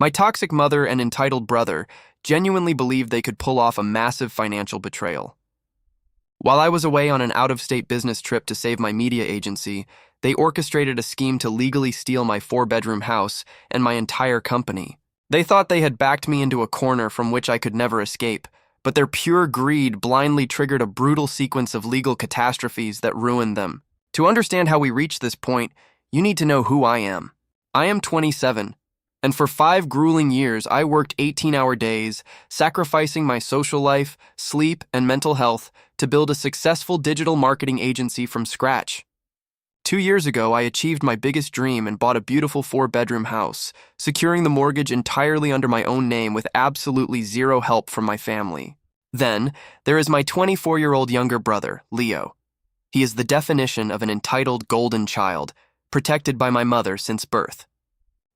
My toxic mother and entitled brother genuinely believed they could pull off a massive financial betrayal. While I was away on an out-of-state business trip to save my media agency, they orchestrated a scheme to legally steal my 4-bedroom house and my entire company. They thought they had backed me into a corner from which I could never escape, but their pure greed blindly triggered a brutal sequence of legal catastrophes that ruined them. To understand how we reached this point, you need to know who I am. I am 27, and for 5 grueling years I worked 18-hour days, sacrificing my social life, sleep, and mental health to build a successful digital marketing agency from scratch. 2 years ago, I achieved my biggest dream and bought a beautiful 4-bedroom house, securing the mortgage entirely under my own name with absolutely zero help from my family. Then, there is my 24-year-old younger brother, Leo. He is the definition of an entitled golden child, protected by my mother since birth.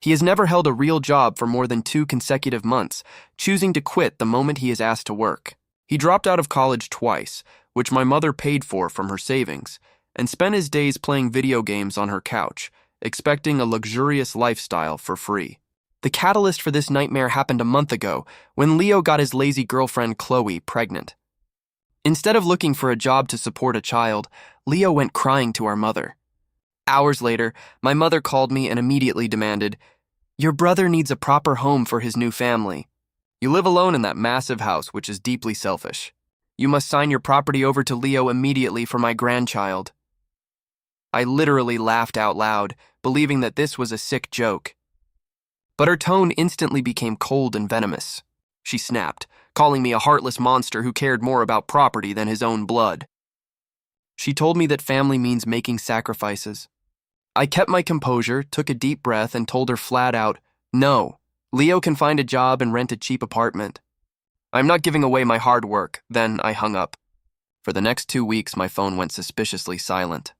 He has never held a real job for more than 2 consecutive months, choosing to quit the moment he is asked to work. He dropped out of college twice, which my mother paid for from her savings, and spent his days playing video games on her couch, expecting a luxurious lifestyle for free. The catalyst for this nightmare happened a month ago when Leo got his lazy girlfriend Chloe pregnant. Instead of looking for a job to support a child, Leo went crying to our mother. Hours later, my mother called me and immediately demanded, "Your brother needs a proper home for his new family. You live alone in that massive house, which is deeply selfish. You must sign your property over to Leo immediately for my grandchild." I literally laughed out loud, believing that this was a sick joke. But her tone instantly became cold and venomous. She snapped, calling me a heartless monster who cared more about property than his own blood. She told me that family means making sacrifices. I kept my composure, took a deep breath, and told her flat out, "No, Leo can find a job and rent a cheap apartment. I'm not giving away my hard work." Then I hung up. For the next 2 weeks, my phone went suspiciously silent.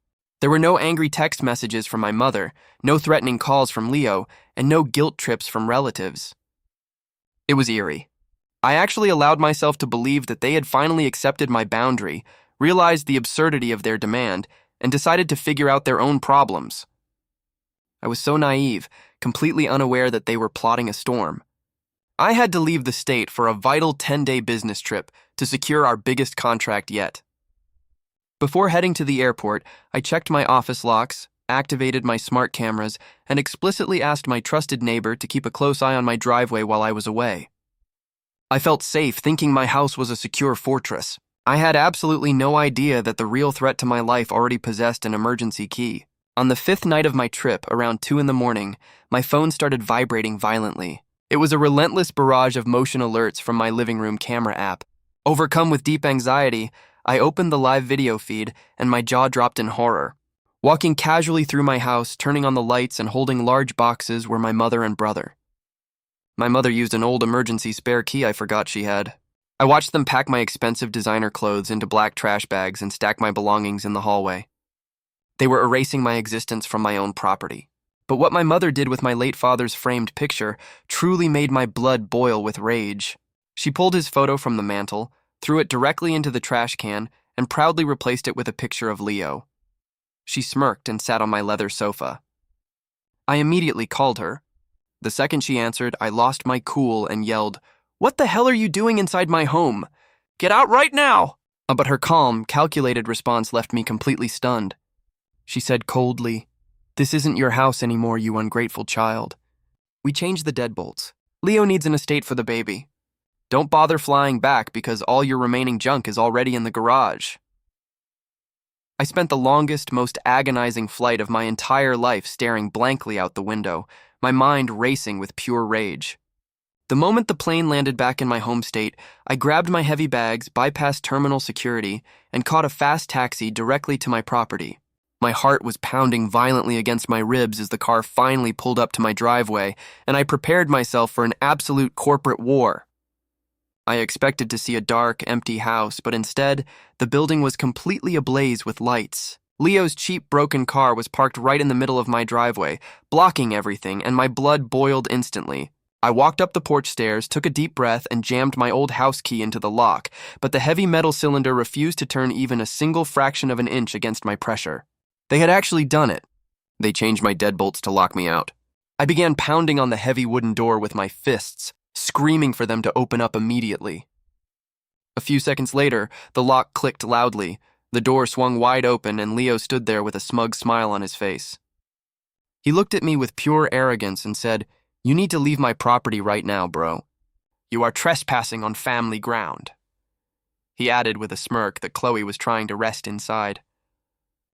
There were no angry text messages from my mother, no threatening calls from Leo, and no guilt trips from relatives. It was eerie. I actually allowed myself to believe that they had finally accepted my boundary, realized the absurdity of their demand, and decided to figure out their own problems. I was so naive, completely unaware that they were plotting a storm. I had to leave the state for a vital 10-day business trip to secure our biggest contract yet. Before heading to the airport, I checked my office locks, activated my smart cameras, and explicitly asked my trusted neighbor to keep a close eye on my driveway while I was away. I felt safe thinking my house was a secure fortress. I had absolutely no idea that the real threat to my life already possessed an emergency key. On the 5th night of my trip, around 2 a.m, my phone started vibrating violently. It was a relentless barrage of motion alerts from my living room camera app. Overcome with deep anxiety, I opened the live video feed and my jaw dropped in horror. Walking casually through my house, turning on the lights and holding large boxes were my mother and brother. My mother used an old emergency spare key I forgot she had. I watched them pack my expensive designer clothes into black trash bags and stack my belongings in the hallway. They were erasing my existence from my own property. But what my mother did with my late father's framed picture truly made my blood boil with rage. She pulled his photo from the mantel, threw it directly into the trash can, and proudly replaced it with a picture of Leo. She smirked and sat on my leather sofa. I immediately called her. The second she answered, I lost my cool and yelled, "What the hell are you doing inside my home? Get out right now!" But her calm, calculated response left me completely stunned. She said coldly, "This isn't your house anymore, you ungrateful child. We changed the deadbolts. Leo needs an estate for the baby. Don't bother flying back because all your remaining junk is already in the garage." I spent the longest, most agonizing flight of my entire life staring blankly out the window, my mind racing with pure rage. The moment the plane landed back in my home state, I grabbed my heavy bags, bypassed terminal security, and caught a fast taxi directly to my property. My heart was pounding violently against my ribs as the car finally pulled up to my driveway, and I prepared myself for an absolute corporate war. I expected to see a dark, empty house, but instead, the building was completely ablaze with lights. Leo's cheap, broken car was parked right in the middle of my driveway, blocking everything, and my blood boiled instantly. I walked up the porch stairs, took a deep breath, and jammed my old house key into the lock, but the heavy metal cylinder refused to turn even a single fraction of an inch against my pressure. They had actually done it. They changed my deadbolts to lock me out. I began pounding on the heavy wooden door with my fists, screaming for them to open up immediately. A few seconds later, the lock clicked loudly, the door swung wide open, and Leo stood there with a smug smile on his face. He looked at me with pure arrogance and said, "You need to leave my property right now, bro. You are trespassing on family ground." He added with a smirk that Chloe was trying to wrest inside.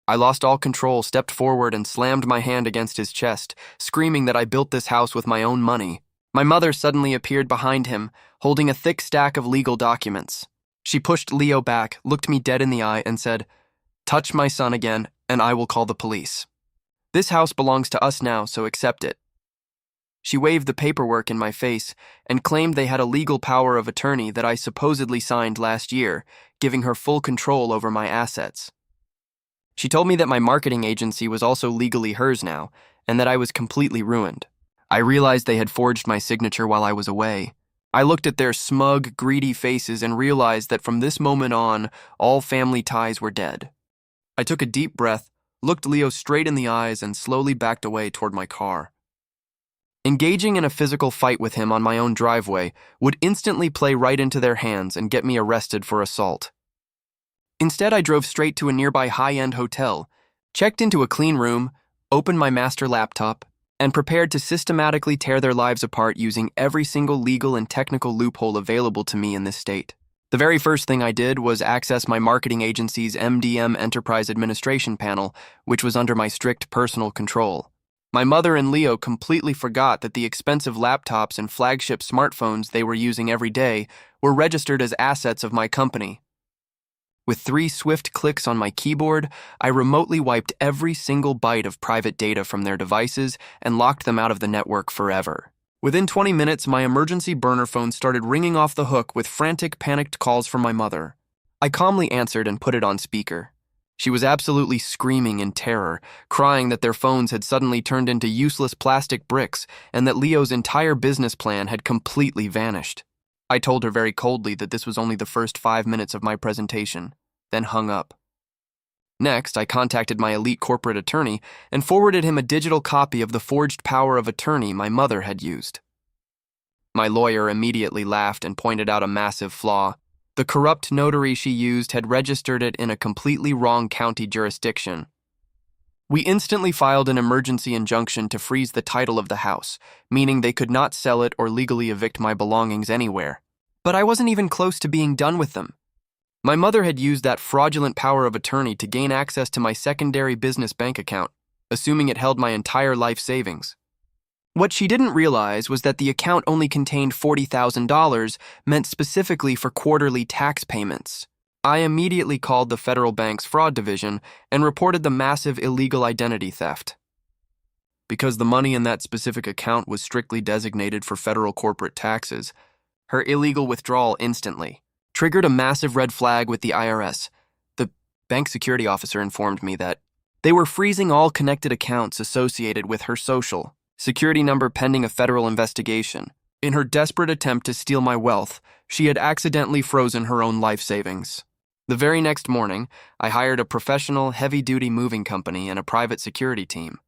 I lost all control, stepped forward, and slammed my hand against his chest, screaming that I built this house with my own money. My mother suddenly appeared behind him, holding a thick stack of legal documents. She pushed Leo back, looked me dead in the eye, and said, "Touch my son again, and I will call the police. This house belongs to us now, so accept it." She waved the paperwork in my face and claimed they had a legal power of attorney that I supposedly signed last year, giving her full control over my assets. She told me that my marketing agency was also legally hers now, and that I was completely ruined. I realized they had forged my signature while I was away. I looked at their smug, greedy faces and realized that from this moment on, all family ties were dead. I took a deep breath, looked Leo straight in the eyes, and slowly backed away toward my car. Engaging in a physical fight with him on my own driveway would instantly play right into their hands and get me arrested for assault. Instead, I drove straight to a nearby high-end hotel, checked into a clean room, opened my master laptop, and prepared to systematically tear their lives apart using every single legal and technical loophole available to me in this state. The very first thing I did was access my marketing agency's MDM Enterprise Administration panel, which was under my strict personal control. My mother and Leo completely forgot that the expensive laptops and flagship smartphones they were using every day were registered as assets of my company. With 3 swift clicks on my keyboard, I remotely wiped every single byte of private data from their devices and locked them out of the network forever. Within 20 minutes, my emergency burner phone started ringing off the hook with frantic, panicked calls from my mother. I calmly answered and put it on speaker. She was absolutely screaming in terror, crying that their phones had suddenly turned into useless plastic bricks and that Leo's entire business plan had completely vanished. I told her very coldly that this was only the first 5 minutes of my presentation, then hung up. Next, I contacted my elite corporate attorney and forwarded him a digital copy of the forged power of attorney my mother had used. My lawyer immediately laughed and pointed out a massive flaw. The corrupt notary she used had registered it in a completely wrong county jurisdiction. We instantly filed an emergency injunction to freeze the title of the house, meaning they could not sell it or legally evict my belongings anywhere. But I wasn't even close to being done with them. My mother had used that fraudulent power of attorney to gain access to my secondary business bank account, assuming it held my entire life savings. What she didn't realize was that the account only contained $40,000 meant specifically for quarterly tax payments. I immediately called the federal bank's fraud division and reported the massive illegal identity theft. Because the money in that specific account was strictly designated for federal corporate taxes, her illegal withdrawal instantly triggered a massive red flag with the IRS. The bank security officer informed me that they were freezing all connected accounts associated with her social security number pending a federal investigation. In her desperate attempt to steal my wealth, she had accidentally frozen her own life savings. The very next morning, I hired a professional, heavy-duty moving company and a private security team.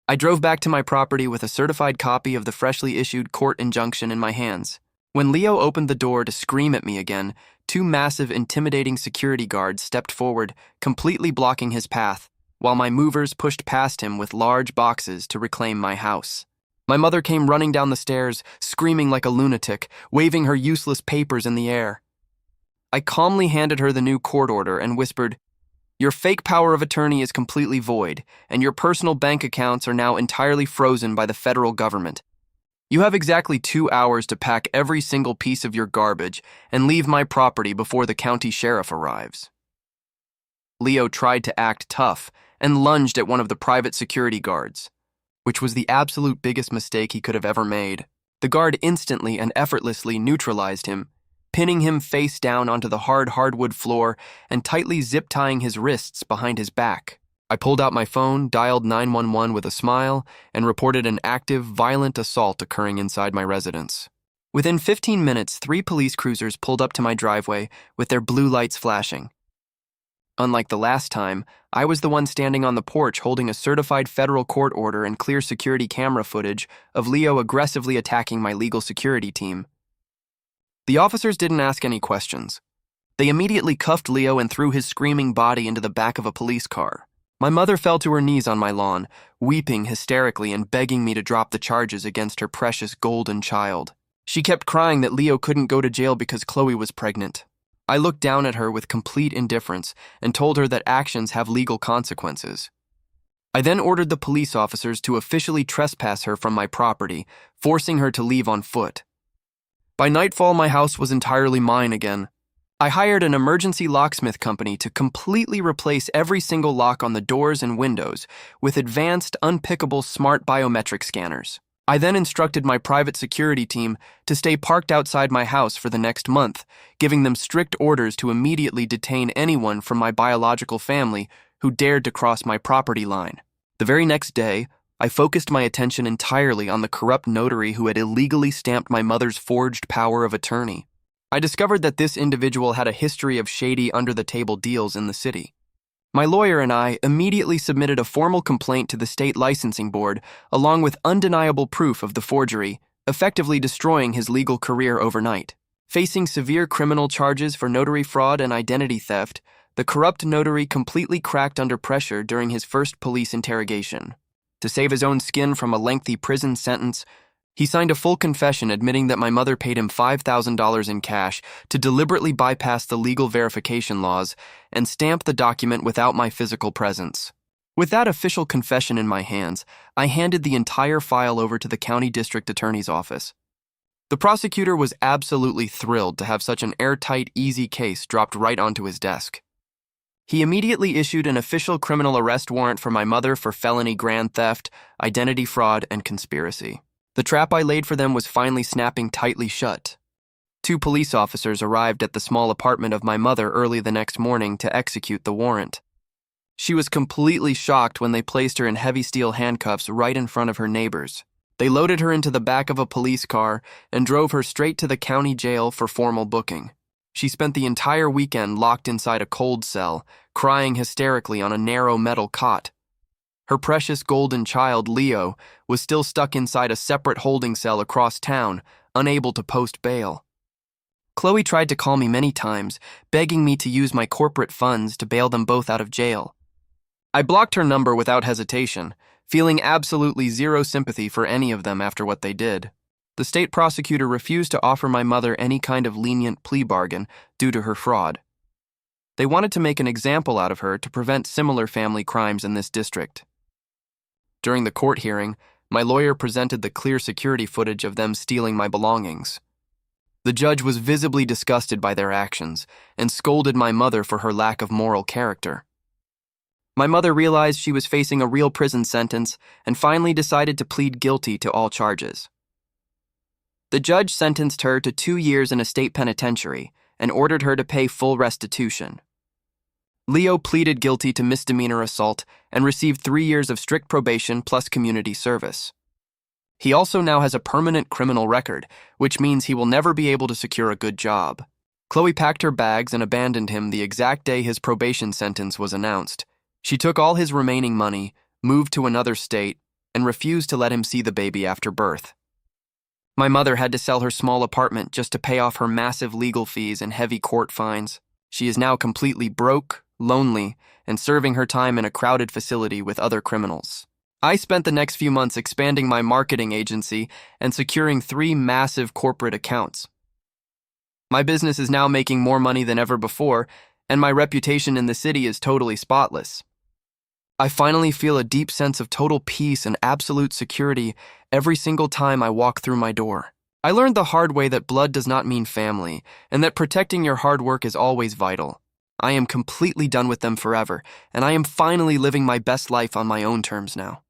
I drove back to my property with a certified copy of the freshly issued court injunction in my hands. When Leo opened the door to scream at me again, 2 massive, intimidating security guards stepped forward, completely blocking his path, while my movers pushed past him with large boxes to reclaim my house. My mother came running down the stairs, screaming like a lunatic, waving her useless papers in the air. I calmly handed her the new court order and whispered, "Your fake power of attorney is completely void, and your personal bank accounts are now entirely frozen by the federal government. You have exactly 2 hours to pack every single piece of your garbage and leave my property before the county sheriff arrives." Leo tried to act tough and lunged at one of the private security guards, which was the absolute biggest mistake he could have ever made. The guard instantly and effortlessly neutralized him, pinning him face down onto the hardwood floor and tightly zip-tying his wrists behind his back. I pulled out my phone, dialed 911 with a smile, and reported an active, violent assault occurring inside my residence. Within 15 minutes, 3 police cruisers pulled up to my driveway with their blue lights flashing. Unlike the last time, I was the one standing on the porch holding a certified federal court order and clear security camera footage of Leo aggressively attacking my legal security team. The officers didn't ask any questions. They immediately cuffed Leo and threw his screaming body into the back of a police car. My mother fell to her knees on my lawn, weeping hysterically and begging me to drop the charges against her precious golden child. She kept crying that Leo couldn't go to jail because Chloe was pregnant. I looked down at her with complete indifference and told her that actions have legal consequences. I then ordered the police officers to officially trespass her from my property, forcing her to leave on foot. By nightfall, my house was entirely mine again. I hired an emergency locksmith company to completely replace every single lock on the doors and windows with advanced, unpickable smart biometric scanners. I then instructed my private security team to stay parked outside my house for the next month, giving them strict orders to immediately detain anyone from my biological family who dared to cross my property line. The very next day, I focused my attention entirely on the corrupt notary who had illegally stamped my mother's forged power of attorney. I discovered that this individual had a history of shady under-the-table deals in the city. My lawyer and I immediately submitted a formal complaint to the state licensing board, along with undeniable proof of the forgery, effectively destroying his legal career overnight. Facing severe criminal charges for notary fraud and identity theft, the corrupt notary completely cracked under pressure during his first police interrogation. To save his own skin from a lengthy prison sentence, he signed a full confession admitting that my mother paid him $5,000 in cash to deliberately bypass the legal verification laws and stamp the document without my physical presence. With that official confession in my hands, I handed the entire file over to the county district attorney's office. The prosecutor was absolutely thrilled to have such an airtight, easy case dropped right onto his desk. He immediately issued an official criminal arrest warrant for my mother for felony grand theft, identity fraud, and conspiracy. The trap I laid for them was finally snapping tightly shut. 2 police officers arrived at the small apartment of my mother early the next morning to execute the warrant. She was completely shocked when they placed her in heavy steel handcuffs right in front of her neighbors. They loaded her into the back of a police car and drove her straight to the county jail for formal booking. She spent the entire weekend locked inside a cold cell, crying hysterically on a narrow metal cot. Her precious golden child, Leo, was still stuck inside a separate holding cell across town, unable to post bail. Chloe tried to call me many times, begging me to use my corporate funds to bail them both out of jail. I blocked her number without hesitation, feeling absolutely zero sympathy for any of them after what they did. The state prosecutor refused to offer my mother any kind of lenient plea bargain due to her fraud. They wanted to make an example out of her to prevent similar family crimes in this district. During the court hearing, my lawyer presented the clear security footage of them stealing my belongings. The judge was visibly disgusted by their actions and scolded my mother for her lack of moral character. My mother realized she was facing a real prison sentence and finally decided to plead guilty to all charges. The judge sentenced her to 2 years in a state penitentiary and ordered her to pay full restitution. Leo pleaded guilty to misdemeanor assault and received 3 years of strict probation plus community service. He also now has a permanent criminal record, which means he will never be able to secure a good job. Chloe packed her bags and abandoned him the exact day his probation sentence was announced. She took all his remaining money, moved to another state, and refused to let him see the baby after birth. My mother had to sell her small apartment just to pay off her massive legal fees and heavy court fines. She is now completely broke, lonely, and serving her time in a crowded facility with other criminals. I spent the next few months expanding my marketing agency and securing 3 massive corporate accounts. My business is now making more money than ever before, and my reputation in the city is totally spotless. I finally feel a deep sense of total peace and absolute security every single time I walk through my door. I learned the hard way that blood does not mean family, and that protecting your hard work is always vital. I am completely done with them forever, and I am finally living my best life on my own terms now.